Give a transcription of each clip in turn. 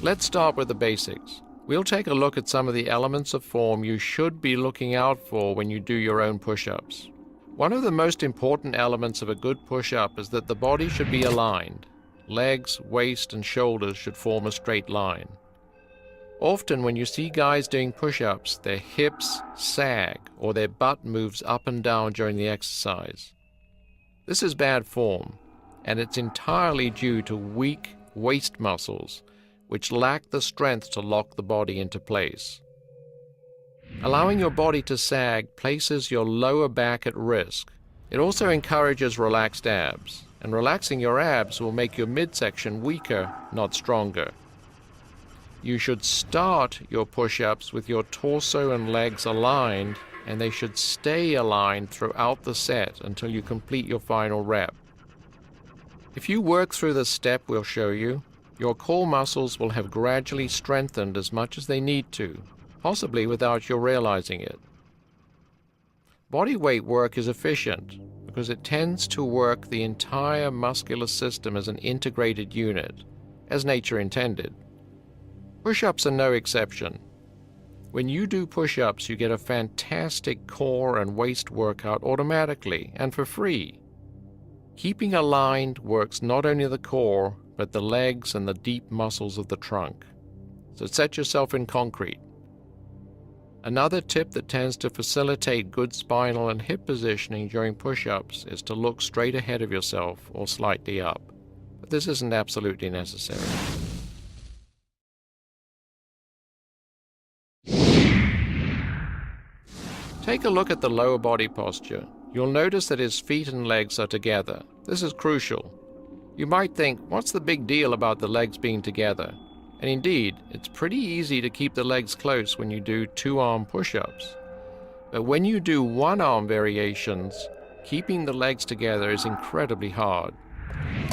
Let's start with the basics. We'll take a look at some of the elements of form you should be looking out for when you do your own push-ups. One of the most important elements of a good push-up is that the body should be aligned. Legs, waist, and shoulders should form a straight line. Often when you see guys doing push-ups, their hips sag or their butt moves up and down during the exercise. This is bad form, and it's entirely due to weak waist muscles, which lack the strength to lock the body into place. Allowing your body to sag places your lower back at risk. It also encourages relaxed abs, and relaxing your abs will make your midsection weaker, not stronger. You should start your push-ups with your torso and legs aligned, and they should stay aligned throughout the set until you complete your final rep. If you work through the step we'll show you, your core muscles will have gradually strengthened as much as they need to, possibly without you realizing it. Body weight work is efficient because it tends to work the entire muscular system as an integrated unit, as nature intended. Push-ups are no exception. When you do push-ups, you get a fantastic core and waist workout automatically and for free. Keeping aligned works not only the core, but the legs and the deep muscles of the trunk. So set yourself in concrete. Another tip that tends to facilitate good spinal and hip positioning during push-ups is to look straight ahead of yourself or slightly up. But this isn't absolutely necessary. Take a look at the lower body posture. You'll notice that his feet and legs are together. This is crucial. You might think, what's the big deal about the legs being together? And indeed, it's pretty easy to keep the legs close when you do two-arm push-ups. But when you do one-arm variations, keeping the legs together is incredibly hard.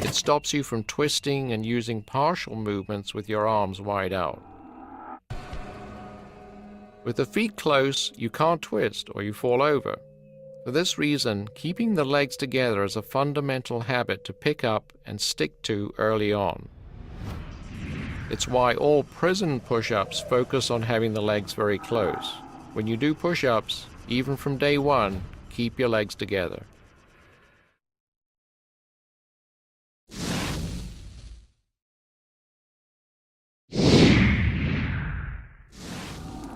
It stops you from twisting and using partial movements with your arms wide out. With the feet close, you can't twist or you fall over. For this reason, keeping the legs together is a fundamental habit to pick up and stick to early on. It's why all prison push-ups focus on having the legs very close. When you do push-ups, even from day one, keep your legs together.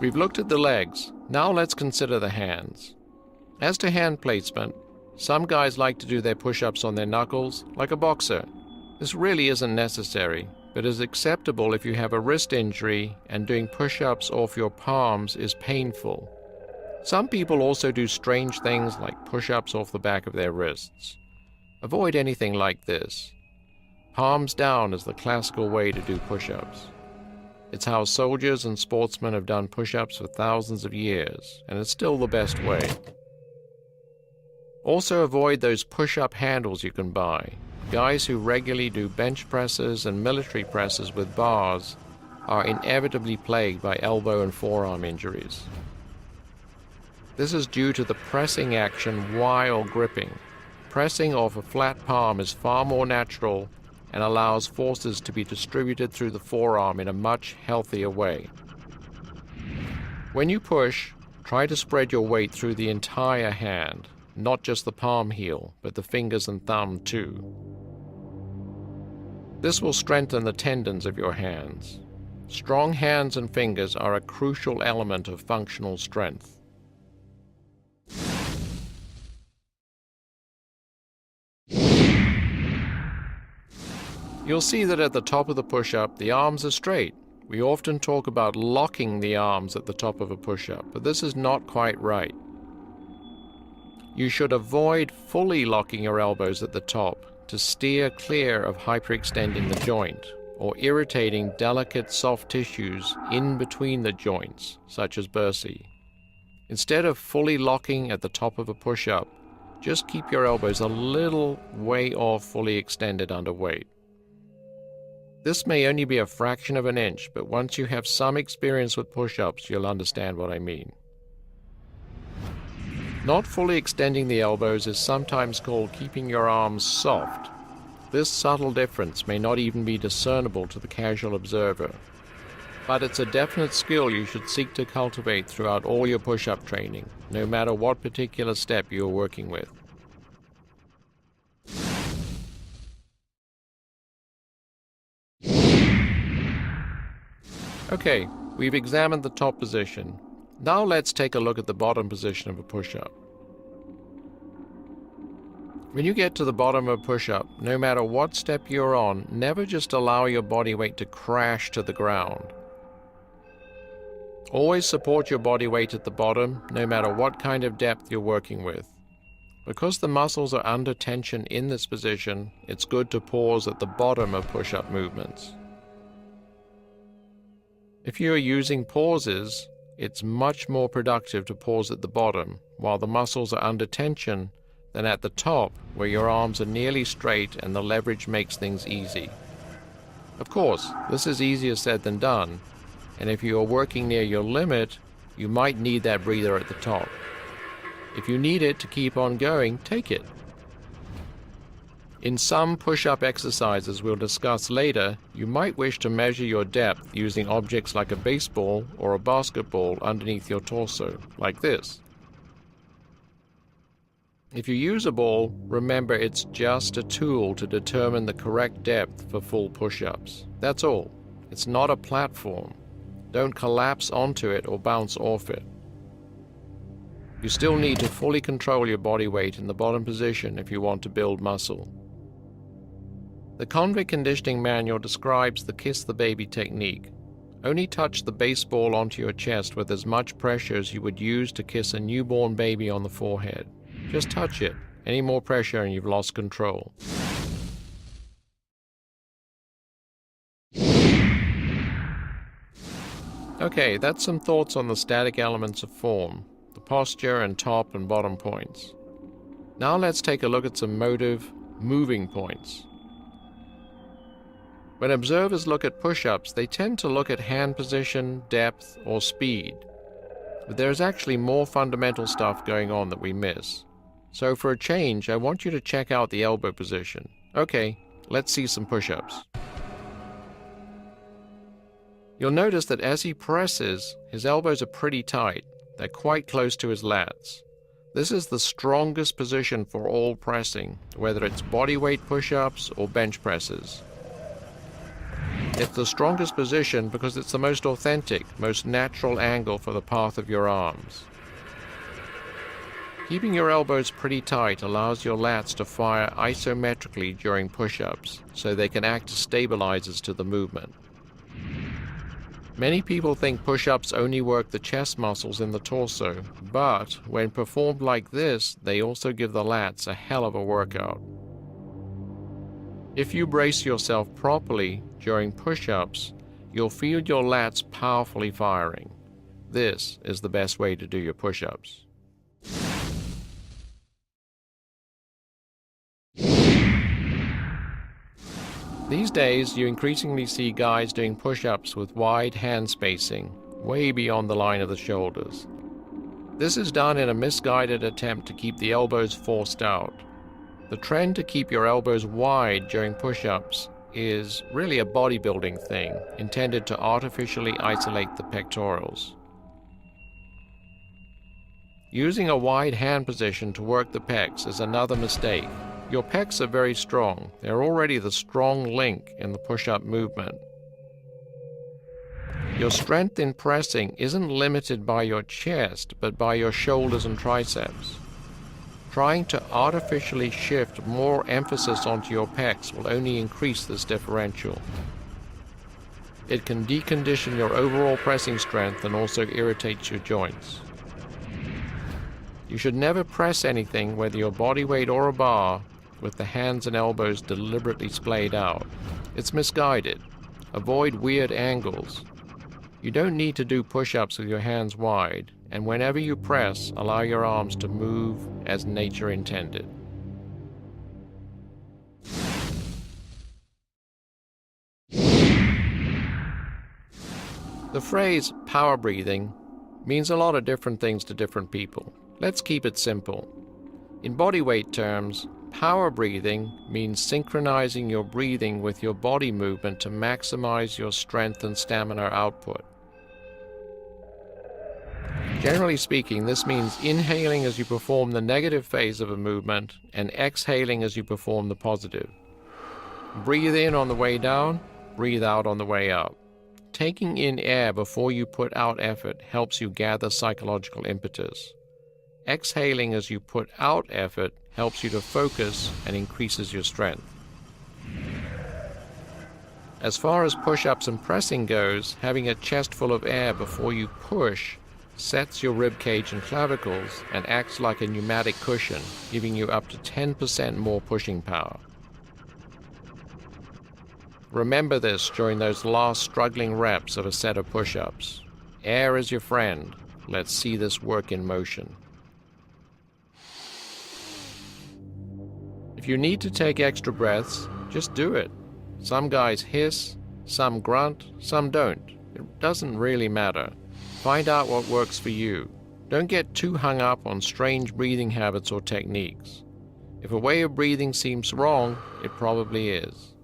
We've looked at the legs. Now let's consider the hands. As to hand placement, some guys like to do their push-ups on their knuckles, like a boxer. This really isn't necessary, but is acceptable if you have a wrist injury and doing push-ups off your palms is painful. Some people also do strange things like push-ups off the back of their wrists. Avoid anything like this. Palms down is the classical way to do push-ups. It's how soldiers and sportsmen have done push-ups for thousands of years, and it's still the best way. Also avoid those push-up handles you can buy. Guys who regularly do bench presses and military presses with bars are inevitably plagued by elbow and forearm injuries. This is due to the pressing action while gripping. Pressing off a flat palm is far more natural and allows forces to be distributed through the forearm in a much healthier way. When you push, try to spread your weight through the entire hand, not just the palm heel, but the fingers and thumb too. This will strengthen the tendons of your hands. Strong hands and fingers are a crucial element of functional strength. You'll see that at the top of the push-up, the arms are straight. We often talk about locking the arms at the top of a push-up, but this is not quite right. You should avoid fully locking your elbows at the top to steer clear of hyperextending the joint or irritating delicate soft tissues in between the joints, such as bursae. Instead of fully locking at the top of a push-up, just keep your elbows a little way off fully extended under weight. This may only be a fraction of an inch, but once you have some experience with push-ups, you'll understand what I mean. Not fully extending the elbows is sometimes called keeping your arms soft. This subtle difference may not even be discernible to the casual observer, but it's a definite skill you should seek to cultivate throughout all your push-up training, no matter what particular step you are working with. Okay, we've examined the top position. Now let's take a look at the bottom position of a push-up. When you get to the bottom of a push-up, no matter what step you're on, never just allow your body weight to crash to the ground. Always support your body weight at the bottom, no matter what kind of depth you're working with. Because the muscles are under tension in this position, it's good to pause at the bottom of push-up movements. If you are using pauses, it's much more productive to pause at the bottom while the muscles are under tension than at the top where your arms are nearly straight and the leverage makes things easy. Of course, this is easier said than done, and if you are working near your limit, you might need that breather at the top. If you need it to keep on going, take it. In some push-up exercises we'll discuss later, you might wish to measure your depth using objects like a baseball or a basketball underneath your torso, like this. If you use a ball, remember it's just a tool to determine the correct depth for full push-ups. That's all. It's not a platform. Don't collapse onto it or bounce off it. You still need to fully control your body weight in the bottom position if you want to build muscle. The Convict Conditioning Manual describes the kiss the baby technique. Only touch the baseball onto your chest with as much pressure as you would use to kiss a newborn baby on the forehead. Just touch it. Any more pressure and you've lost control. Okay, that's some thoughts on the static elements of form, the posture and top and bottom points. Now let's take a look at some motive, moving points. When observers look at push-ups, they tend to look at hand position, depth, or speed. But there's actually more fundamental stuff going on that we miss. So for a change, I want you to check out the elbow position. Okay, let's see some push-ups. You'll notice that as he presses, his elbows are pretty tight. They're quite close to his lats. This is the strongest position for all pressing, whether it's bodyweight push-ups or bench presses. It's the strongest position because it's the most authentic, most natural angle for the path of your arms. Keeping your elbows pretty tight allows your lats to fire isometrically during push-ups, so they can act as stabilizers to the movement. Many people think push-ups only work the chest muscles in the torso, but when performed like this, they also give the lats a hell of a workout. If you brace yourself properly during push-ups, you'll feel your lats powerfully firing. This is the best way to do your push-ups. These days, you increasingly see guys doing push-ups with wide hand spacing, way beyond the line of the shoulders. This is done in a misguided attempt to keep the elbows forced out. The trend to keep your elbows wide during push-ups is really a bodybuilding thing, intended to artificially isolate the pectorals. Using a wide hand position to work the pecs is another mistake. Your pecs are very strong. They're already the strong link in the push-up movement. Your strength in pressing isn't limited by your chest, but by your shoulders and triceps. Trying to artificially shift more emphasis onto your pecs will only increase this differential. It can decondition your overall pressing strength and also irritates your joints. You should never press anything, whether your body weight or a bar, with the hands and elbows deliberately splayed out. It's misguided. Avoid weird angles. You don't need to do push-ups with your hands wide, and whenever you press, allow your arms to move as nature intended. The phrase power breathing means a lot of different things to different people. Let's keep it simple. In bodyweight terms, Power breathing means synchronizing your breathing with your body movement to maximize your strength and stamina output. Generally speaking, this means inhaling as you perform the negative phase of a movement and exhaling as you perform the positive. Breathe in on the way down, breathe out on the way up. Taking in air before you put out effort helps you gather psychological impetus. Exhaling as you put out effort helps you to focus and increases your strength. As far as push-ups and pressing goes, having a chest full of air before you push sets your rib cage and clavicles and acts like a pneumatic cushion, giving you up to 10% more pushing power. Remember this during those last struggling reps of a set of push-ups. Air is your friend. Let's see this work in motion. If you need to take extra breaths, just do it. Some guys hiss, some grunt, some don't. It doesn't really matter. Find out what works for you. Don't get too hung up on strange breathing habits or techniques. If a way of breathing seems wrong, it probably is.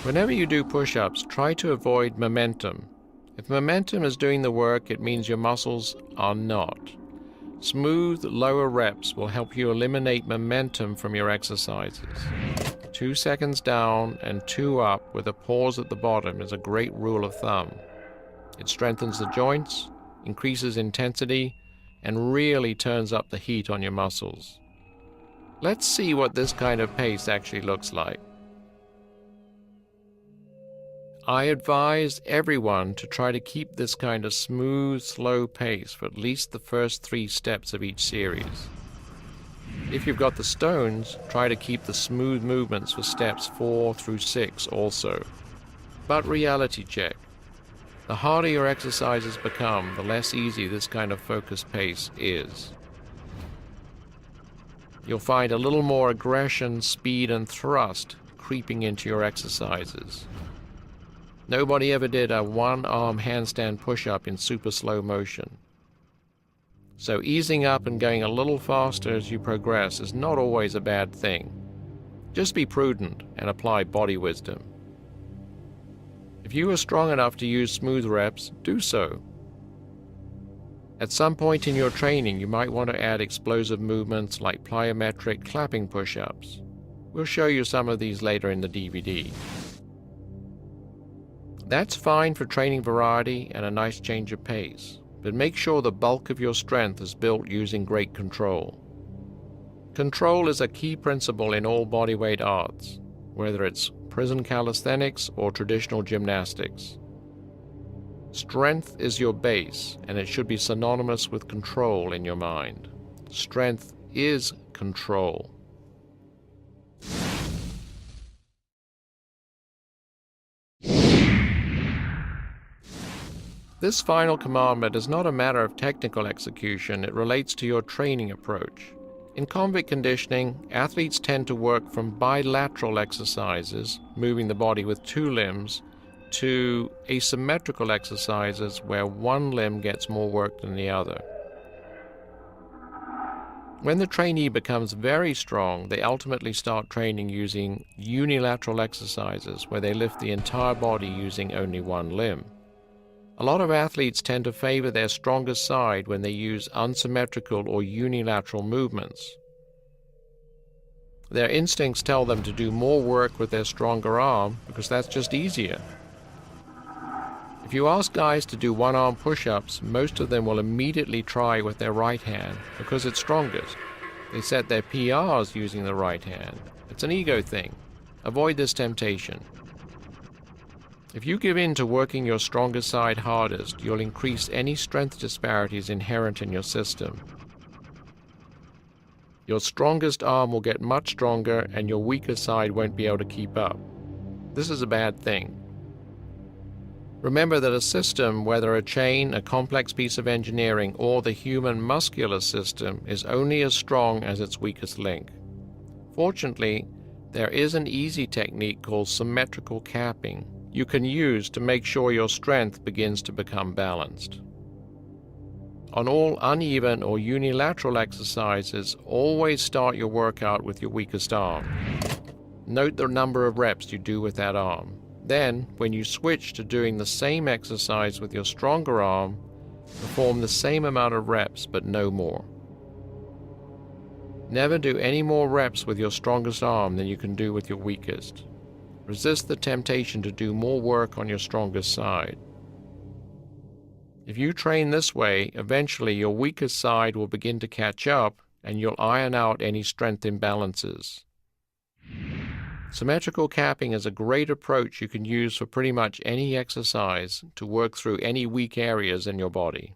Whenever you do push-ups, try to avoid momentum. If momentum is doing the work, it means your muscles are not. Smooth, lower reps will help you eliminate momentum from your exercises. 2 seconds down and 2 up with a pause at the bottom is a great rule of thumb. It strengthens the joints, increases intensity, and really turns up the heat on your muscles. Let's see what this kind of pace actually looks like. I advise everyone to try to keep this kind of smooth, slow pace for at least the first 3 steps of each series. If you've got the stones, try to keep the smooth movements for steps 4 through 6 also. But reality check. The harder your exercises become, the less easy this kind of focused pace is. You'll find a little more aggression, speed, and thrust creeping into your exercises. Nobody ever did a one-arm handstand push-up in super slow motion. So easing up and going a little faster as you progress is not always a bad thing. Just be prudent and apply body wisdom. If you are strong enough to use smooth reps, do so. At some point in your training, you might want to add explosive movements like plyometric clapping push-ups. We'll show you some of these later in the DVD. That's fine for training variety and a nice change of pace, but make sure the bulk of your strength is built using great control. Control is a key principle in all bodyweight arts, whether it's prison calisthenics or traditional gymnastics. Strength is your base, and it should be synonymous with control in your mind. Strength is control. This final commandment is not a matter of technical execution, it relates to your training approach. In convict conditioning, athletes tend to work from bilateral exercises, moving the body with 2 limbs, to asymmetrical exercises where one limb gets more work than the other. When the trainee becomes very strong, they ultimately start training using unilateral exercises where they lift the entire body using only one limb. A lot of athletes tend to favor their strongest side when they use unsymmetrical or unilateral movements. Their instincts tell them to do more work with their stronger arm because that's just easier. If you ask guys to do one-arm push-ups, most of them will immediately try with their right hand because it's strongest. They set their PRs using the right hand. It's an ego thing. Avoid this temptation. If you give in to working your strongest side hardest, you'll increase any strength disparities inherent in your system. Your strongest arm will get much stronger and your weaker side won't be able to keep up. This is a bad thing. Remember that a system, whether a chain, a complex piece of engineering, or the human muscular system, is only as strong as its weakest link. Fortunately, there is an easy technique called symmetrical capping you can use to make sure your strength begins to become balanced. On all uneven or unilateral exercises, always start your workout with your weakest arm. Note the number of reps you do with that arm. Then, when you switch to doing the same exercise with your stronger arm, perform the same amount of reps but no more. Never do any more reps with your strongest arm than you can do with your weakest. Resist the temptation to do more work on your strongest side. If you train this way, eventually your weakest side will begin to catch up and you'll iron out any strength imbalances. Symmetrical capping is a great approach you can use for pretty much any exercise to work through any weak areas in your body.